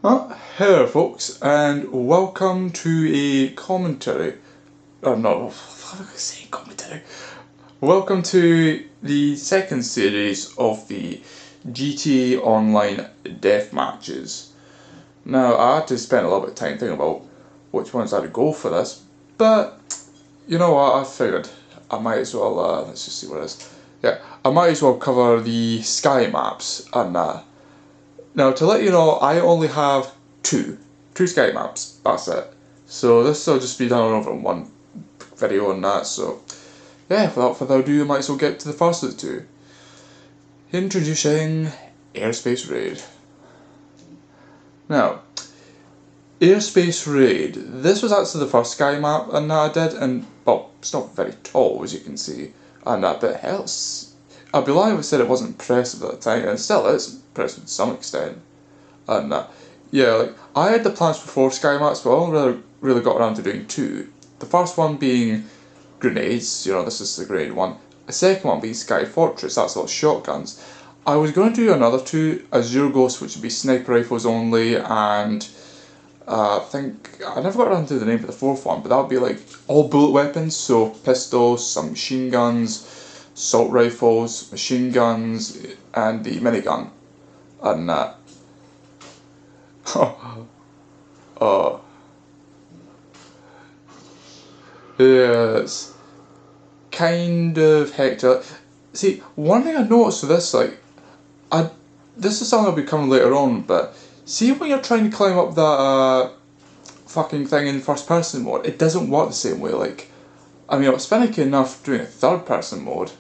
Hello folks, and welcome to a commentary. No, how do I say commentary? Welcome to the second series of the GTA Online deathmatches. Now, I had to spend a little bit of time thinking about which ones I'd go for this, but you know what, I figured I might as well, let's just see what it is. Yeah, I might as well cover the sky maps and now, to let you know, I only have two sky maps, that's it. So this will just be done over in one video on that, so yeah, without further ado, I might as well get to the first of the two. Introducing Airspace Raid. Now, Airspace Raid, this was actually the first sky map and that I did, and well, it's not very tall as you can see, and that bit helps. I'd be lying if I said it wasn't impressive at the time, and it still is impressive to some extent. And yeah, like I had the plans for 4 sky maps, but I only really got around to doing 2. The first one being grenades, this is the grenade one. The second one being Sky Fortress, that's all shotguns. I was going to do another 2, Azure Ghost, which would be sniper rifles only, and I think, I never got around to the name of the 4th one, but that would be like all bullet weapons, so pistols, some machine guns, assault rifles, machine guns, and the minigun. And yeah, it's kind of hectic. See, one thing I noticed with this, this is something I'll be coming later on, but see when you're trying to climb up that fucking thing in first person mode, it doesn't work the same way. Like, I mean, it's finicky enough doing a third person mode,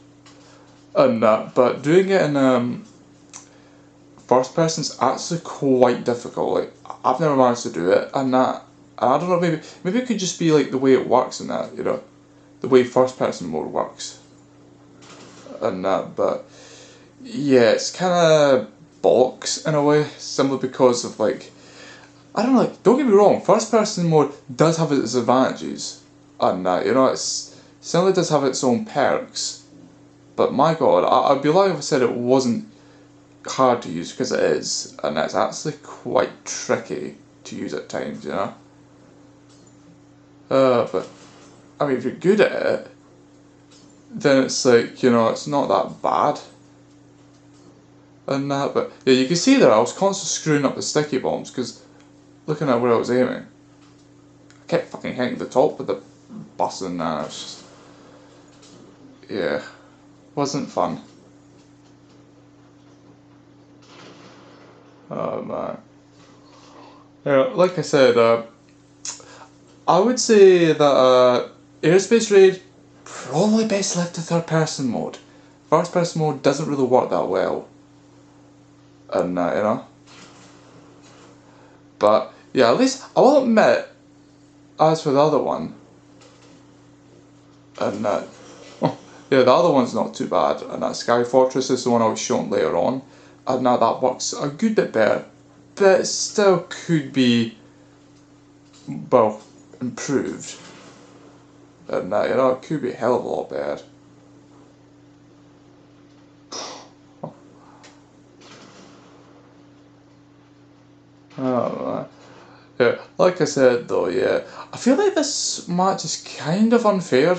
and but doing it in first person's actually quite difficult. Like, I've never managed to do it, and I don't know, maybe it could just be like the way it works in that, the way first person mode works, and but yeah, it's kind of bollocks in a way, simply because of like, I don't know, like, don't get me wrong, first person mode does have its advantages, and it certainly does have its own perks, but my god, I'd be lying if I said it wasn't hard to use, because it is, and it's actually quite tricky to use at times, but I mean, if you're good at it, then it's like, it's not that bad. And but yeah, you can see there I was constantly screwing up the sticky bombs, because looking at where I was aiming, I kept fucking hitting the top with the bus, and it's just, yeah, wasn't fun. Man. Yeah, like I said, I would say that Airspace Raid probably best left to third person mode. First person mode doesn't really work that well. And but yeah, at least I will admit, as for the other one, and yeah, the other one's not too bad, and that Sky Fortress is the one I was shown later on, and now that works a good bit better, but it still could be, well, improved, and it could be a hell of a lot better. Oh, yeah, like I said though, yeah, I feel like this match is kind of unfair,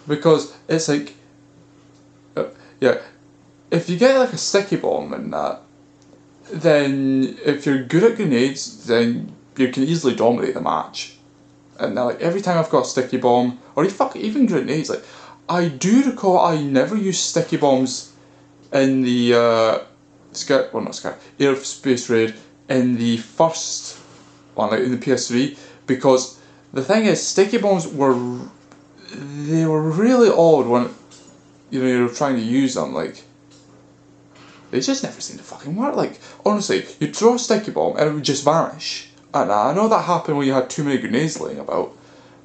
because it's like, yeah, if you get like a sticky bomb in that, then if you're good at grenades, then you can easily dominate the match. And now, like, every time I've got a sticky bomb, or even grenades, like, I do recall I never used sticky bombs in the Airspace Raid in the first one, like in the PS3, because the thing is, sticky bombs were really odd when you're trying to use them. Like, they just never seem to fucking work. Like, honestly, you'd throw a sticky bomb and it would just vanish. And I know that happened when you had too many grenades laying about,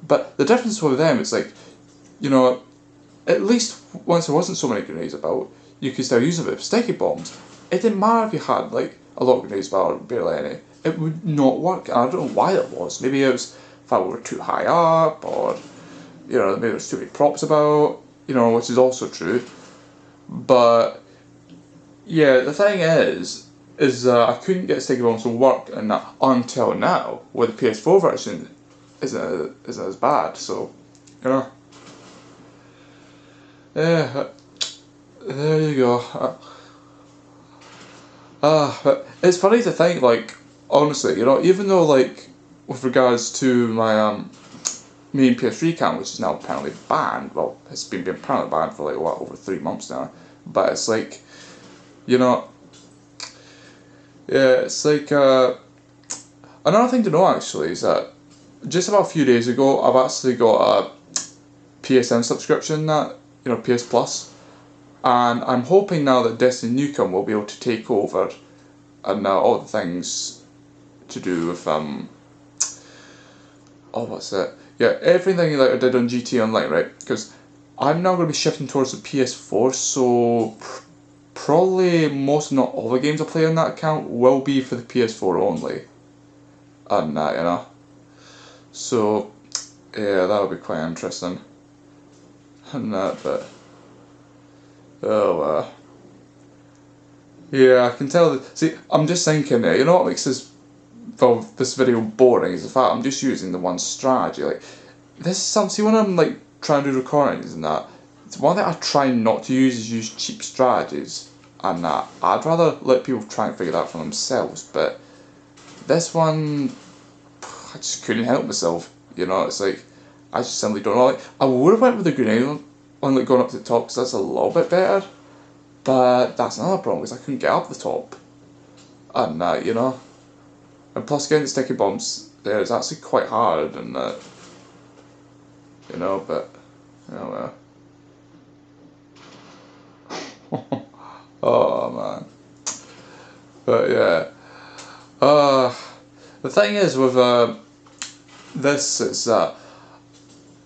but the difference with them is like, at least once there wasn't so many grenades about, you could still use them with sticky bombs. It didn't matter if you had like a lot of grenades about or barely any. It would not work, and I don't know why it was. Maybe it was if we were too high up, or maybe there's too many props about, which is also true. But yeah, the thing is, is I couldn't get sticky bombs to work, and until now, with the PS4 version, isn't as bad. So, you know, yeah, there you go. But it's funny to think, like, honestly, you know, even though, like, with regards to my main PS3 account, which is now apparently banned, well, it's been apparently banned for, like, what, over 3 months now, but it's like, you know, yeah, it's like, another thing to know, actually, is that just about a few days ago, I've actually got a PSN subscription, that, you know, PS Plus, and I'm hoping now that Destiny Newcomb will be able to take over, and all the things to do with what's it? Yeah, everything that I did on GT Online, right? Because I'm now going to be shifting towards the PS4, so probably most, not all the games I play on that account will be for the PS4 only, and that, you know. So yeah, that'll be quite interesting, and that, but oh yeah, I can tell. See, I'm just thinking there. You know what makes this video boring is the fact I'm just using the one strategy. Like, this is something. See, when I'm like trying to do recordings and that, it's one that I try not to use is use cheap strategies, and that I'd rather let people try and figure that out for themselves. But this one, I just couldn't help myself. You know, it's like I just simply don't know. Like, I would have went with the grenade on like going up to the top because that's a little bit better. But that's another problem because I couldn't get up the top, and you know. And plus, getting the sticky bombs there is actually quite hard, and you know, but oh well. Oh man, but yeah. The thing is with this is that,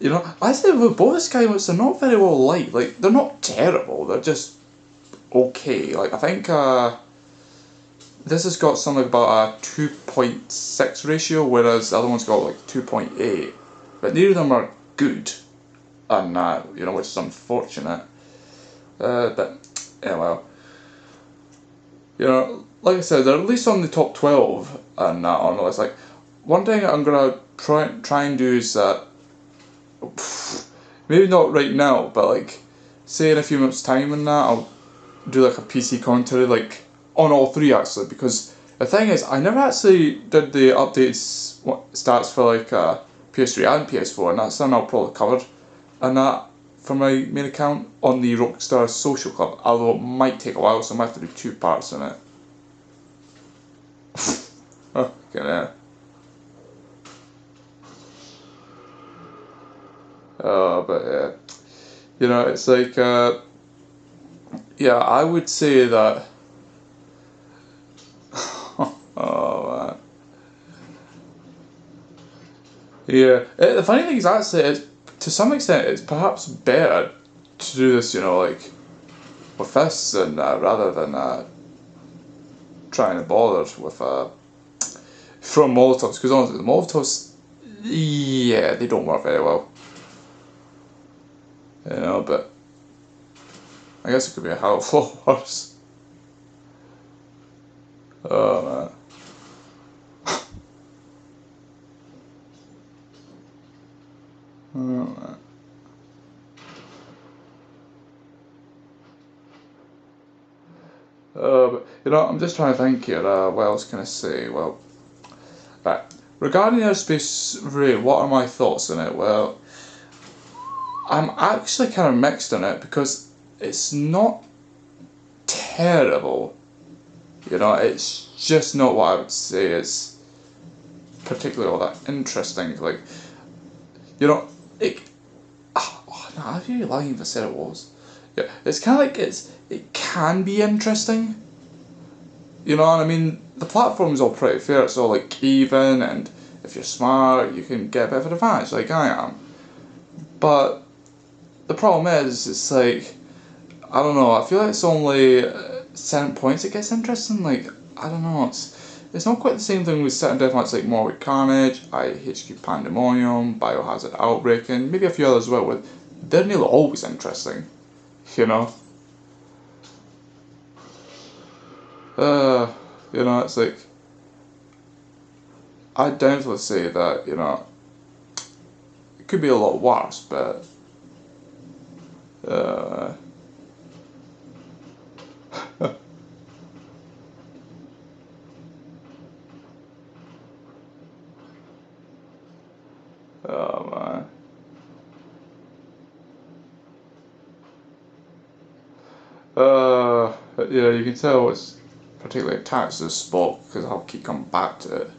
you know, I say with both Sky modes, they're not very well liked. Like, they're not terrible. They're just okay. Like, I think this has got something about a 2.6 ratio, whereas the other one's got like 2.8. But neither of them are good, and you know, which is unfortunate. But yeah, well, you know, like I said, they're at least on the top 12, and I don't know. It's like one thing I'm gonna try and do is that maybe not right now, but like say in a few months' time and that I'll do like a PC commentary, like on all three actually, because the thing is I never actually did the updates stats for like PS3 and PS4, and that's something I'll probably cover, and that for my main account on the Rockstar Social Club, although it might take a while, so I might have to do 2 parts on it. Okay, yeah. But yeah, you know, it's like yeah, I would say that. Oh man. Yeah, the funny thing is actually, to some extent, it's perhaps better to do this, you know, like with this, and rather than trying to bother with from Molotovs, because honestly, the Molotovs, yeah, they don't work very well, you know. But I guess it could be a hell of a lot worse. Oh man. Oh man. But you know, I'm just trying to think here. What else can I say? Well, right. Regarding Airspace Ray, what are my thoughts on it? Well, I'm actually kind of mixed on it because it's not terrible. You know, it's just not what I would say is particularly all that interesting. Like, you know, it. Oh, no, I'd be lying if I said it was. Yeah, it's kind of like it can be interesting. You know what I mean? The platform's all pretty fair. It's all like even, and if you're smart, you can get a bit of an advantage, like I am. But the problem is, it's like, I don't know. I feel like it's only certain points it gets interesting. Like, I don't know. It's not quite the same thing with certain deathmatches like Mortal Carnage, IHQ Pandemonium, Biohazard Outbreak, and maybe a few others as well. With they're nearly always interesting. You know. You know, it's like, I'd definitely say that, you know, it could be a lot worse, but, uh, oh man. Yeah, you can tell it's particularly attached to this spot because I'll keep coming back to it.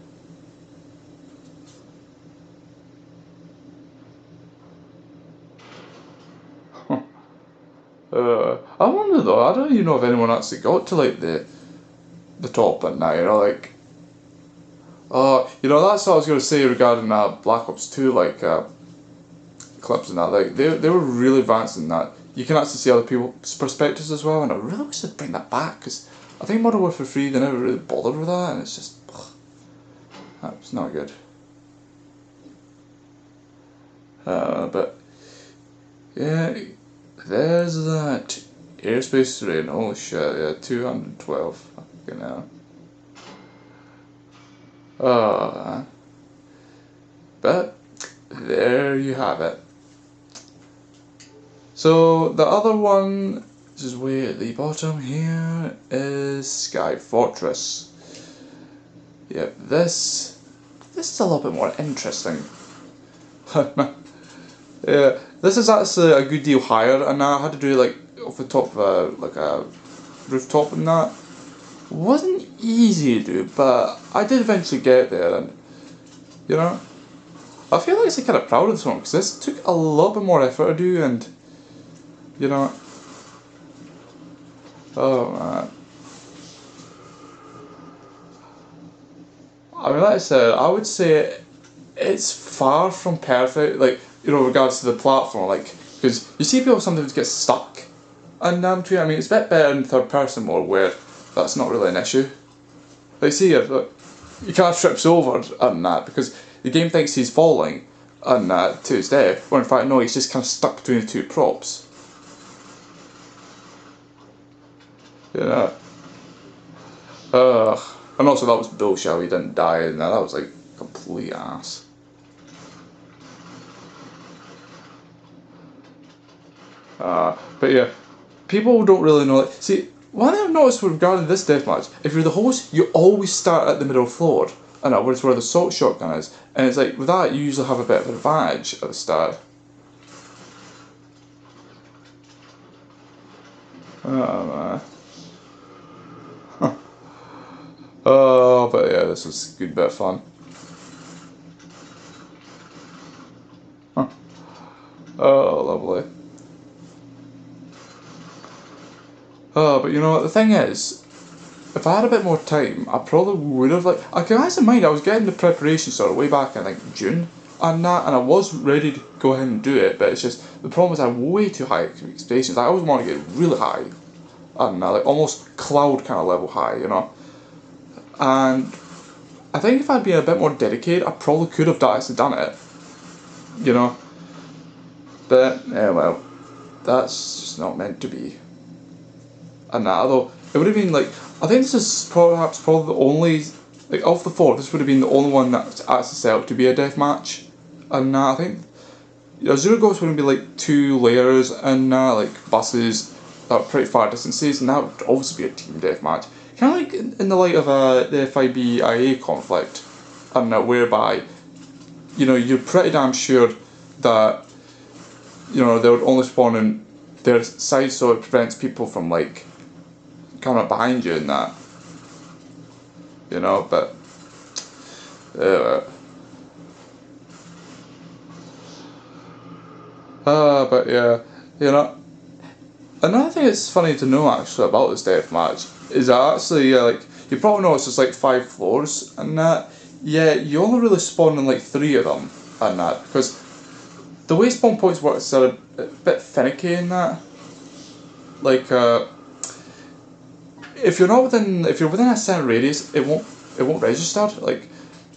I wonder though, I don't even know if anyone actually got to like the top at night, you know, like, you know, that's what I was going to say regarding Black Ops 2, like, clips and that, like, they were really advanced in that. You can actually see other people's perspectives as well, and I really wish they'd bring that back, because I think Modern Warfare 3, they never really bothered with that, and it's just, ugh, that's not good. But, yeah, there's that. Airspace terrain, holy shit, yeah, 212, fucking hell. Uh, but, there you have it. So, the other one, which is way at the bottom here, is Sky Fortress. Yeah, this is a little bit more interesting. Yeah, this is actually a good deal higher, and I had to do it like off the top of like a rooftop and that. Wasn't easy to do, but I did eventually get there, and you know, I feel like I'm kind of proud of this one because this took a little bit more effort to do, and you know, oh man. I mean, like I said, I would say it's far from perfect, like, you know, regards to the platform, like, because you see people sometimes get stuck, and I mean, it's a bit better in third person mode where that's not really an issue. Like, see, like, you can't trips over and that because the game thinks he's falling and to his death, when in fact, no, he's just kind of stuck between the two props. You know? And also, that was bullshit, he didn't die, and that was like complete ass. But yeah, people don't really know. Like, see, one thing I've noticed regarding this deathmatch, if you're the host, you always start at the middle floor, and that's where the assault shotgun is. And it's like with that, you usually have a bit of an advantage at the start. Oh man. Oh, but yeah, this was a good bit of fun. Oh, lovely. Oh, but you know what? The thing is, if I had a bit more time, I probably would have like. I can actually mind I was getting the preparation started way back in like June and that, and I was ready to go ahead and do it. But it's just the problem is I have way too high expectations. I always want to get really high, and like almost cloud kind of level high, you know. And I think if I'd been a bit more dedicated, I probably could have actually done it, you know. But yeah, well, that's just not meant to be. And that, although it would have been like, I think this is perhaps probably the only, like of the four, this would have been the only one that's actually set up to be a death match. And I think, you know, Zero Ghost would be like 2 layers and like buses at pretty far distances, and that would obviously be a team death match. Kind of like in the light of the FIB-IA conflict, and whereby, you know, you're pretty damn sure that, you know, they would only spawn in their side so it prevents people from like coming up behind you and that, you know, but but yeah, you know, another thing that's funny to know actually about this deathmatch is that actually, like, you probably notice there's like 5 floors and that, yeah, you only really spawn in like 3 of them and that, because the way spawn points work is a bit finicky in that, like, if you're within a certain radius, it won't register. Like,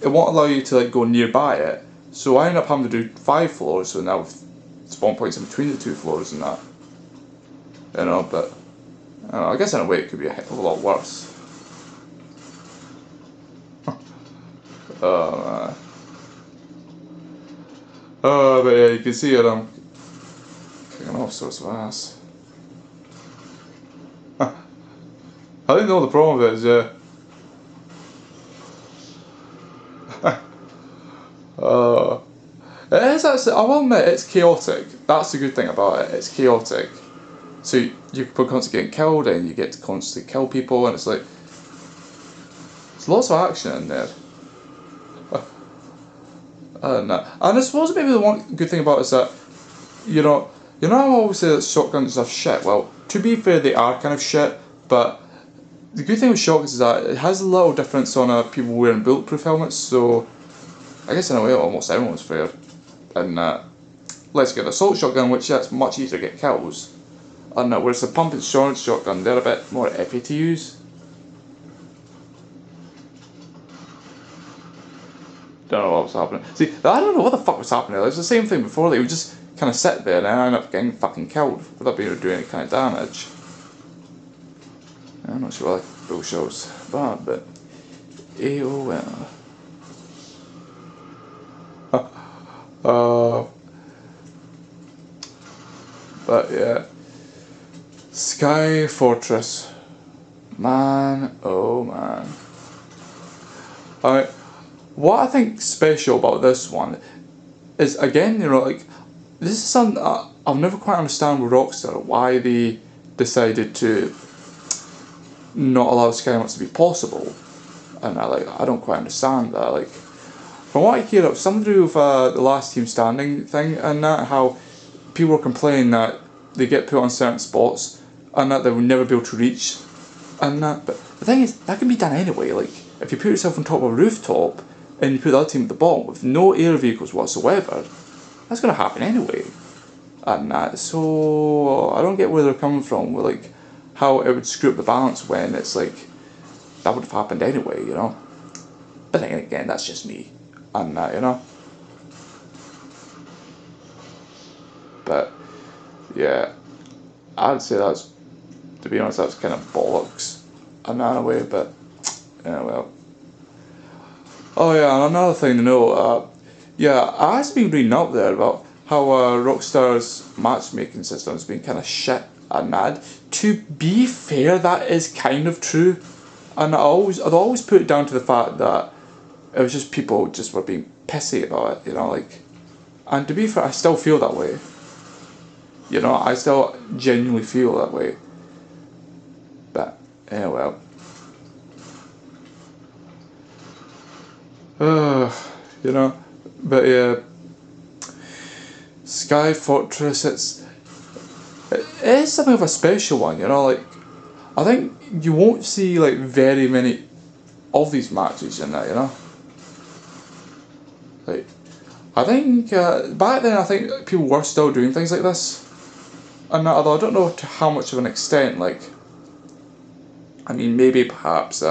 it won't allow you to like go nearby it. So I end up having to do 5 floors. So now with spawn points in between the 2 floors and that, you know. But I don't know, I guess in a way it could be a hell of a lot worse. Oh man. Oh, but yeah, you can see it. I'm kicking all sorts of ass. I think the only problem with it is, it is actually, I will admit, it's chaotic. That's the good thing about it. It's chaotic. So you're constantly getting killed, and you get to constantly kill people, and it's like, there's lots of action in there. And I suppose maybe the one good thing about it is that, you know, I always say that shotguns are shit. Well, to be fair, they are kind of shit, but the good thing with shotguns is that it has a little difference on people wearing bulletproof helmets, so I guess in a way almost everyone's fair. And let's get an assault shotgun, which that's much easier to get kills. And whereas the pump and storage shotgun, they're a bit more iffy to use. Don't know what was happening. See, I don't know what the fuck was happening. It was the same thing before. They would just kind of sit there and I end up getting fucking killed without being able to do any kind of damage. I'm not sure I like bullshit was bad, but AOL. But yeah, Sky Fortress, man, oh man. What I think special about this one is, again, like, this is something I'll never quite understand with Rockstar, why they decided to not allow sky maps to be possible, and I don't quite understand that. Like, from what I hear, it was something to do with the last team standing thing, and that how people were complaining that they get put on certain spots and that they would never be able to reach, and that. But the thing is, that can be done anyway. Like, if you put yourself on top of a rooftop and you put the other team at the bottom with no air vehicles whatsoever, that's going to happen anyway. And that, so I don't get where they're coming from with like how it would screw up the balance when it's like that would have happened anyway, you know. But then again, that's just me, and that, you know. But yeah, I'd say that's, to be honest, that's kind of bollocks, and that in a way. But yeah, well. Oh yeah, and another thing to know, yeah, I've been reading up there about how Rockstar's matchmaking system has been kind of shit and mad. To be fair, that is kind of true, and I'd always put it down to the fact that it was just people just were being pissy about it, you know, like. And to be fair, I still feel that way. You know, I still genuinely feel that way. But yeah, well. You know, but yeah, Sky Fortress, it is something of a special one, you know, like, I think you won't see like very many of these matches in that, you know. Like, I think back then I think people were still doing things like this, and although I don't know to how much of an extent, like, I mean, maybe perhaps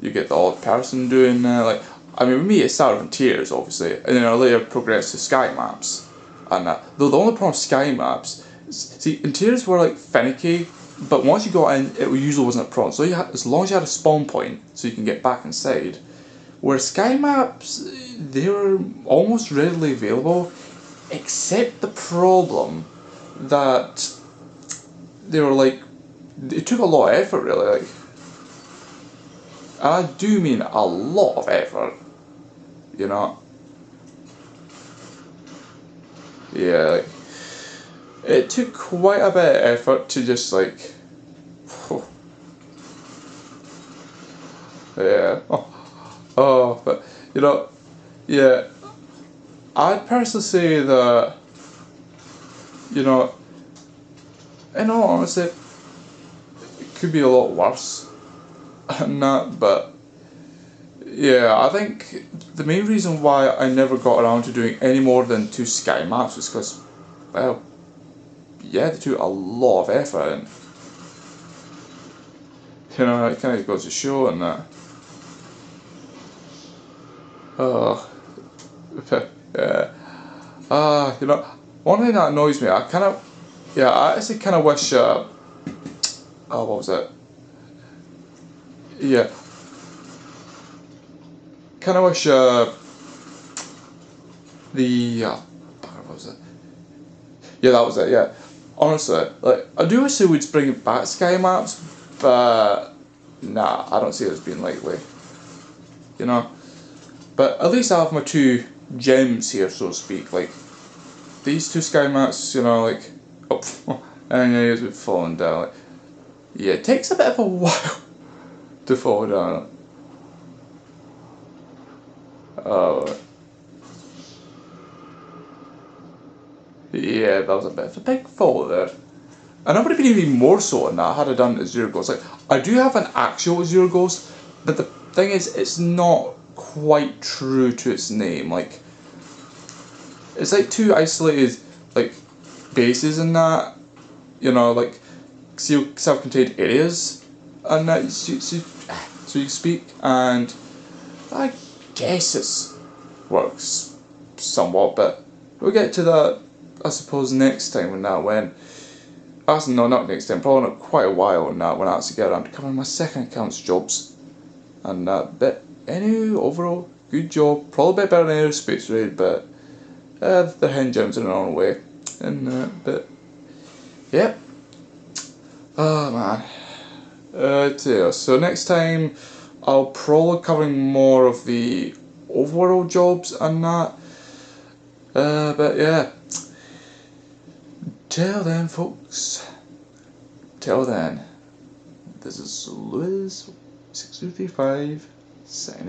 you get the odd person doing like, I mean, with me it started from tiers obviously, and then I later progressed to sky maps, and though the only problem with sky maps, see, in tiers were like finicky, but once you got in, it usually wasn't a problem. So as long as you had a spawn point, so you can get back inside. Where sky maps, they were almost readily available, except the problem that they were like, it took a lot of effort really, like, and I do mean a lot of effort, you know. Yeah, like, it took quite a bit of effort to just like, yeah, but you know, yeah, I'd personally say that, you know, in all honesty, it could be a lot worse than that, but yeah, I think the main reason why I never got around to doing any more than 2 sky maps was because, well, yeah, they took a lot of effort, and you know, it kind of goes to show and that. Oh, yeah. You know, one thing that annoys me, I actually kind of wish, oh, what was it? Yeah, kind of wish what was it? Yeah, that was it. Yeah, honestly, like I do wish they would bring back sky maps, but nah, I don't see it as being likely. You know, but at least I have my two gems here, so to speak. Like these two sky maps, you know, like oh, and yeah, it's falling down. Like, yeah, it takes a bit of a while to fall down. Oh. Yeah, that was a bit of a big fall there. And I would have been even more so on that had I done Azure Ghost. Like, I do have an actual Azure Ghost, but the thing is, it's not quite true to its name. Like, it's like two isolated, like, bases in that, you know, like, self-contained areas, and that, so you speak, and I guess it works somewhat, but we'll get to that, I suppose, next time when that went. Actually, no, not next time, probably not quite a while on that when I actually get around to covering my second account's jobs. And that bit, anyway, overall, good job. Probably a bit better than Aerospace Raid, but the hen gems in their own way. And, but, yep. Oh man. So next time, I'll probably covering more of the overworld jobs and that. But yeah. Till then, folks. Till then. This is Lewis 6235 signing.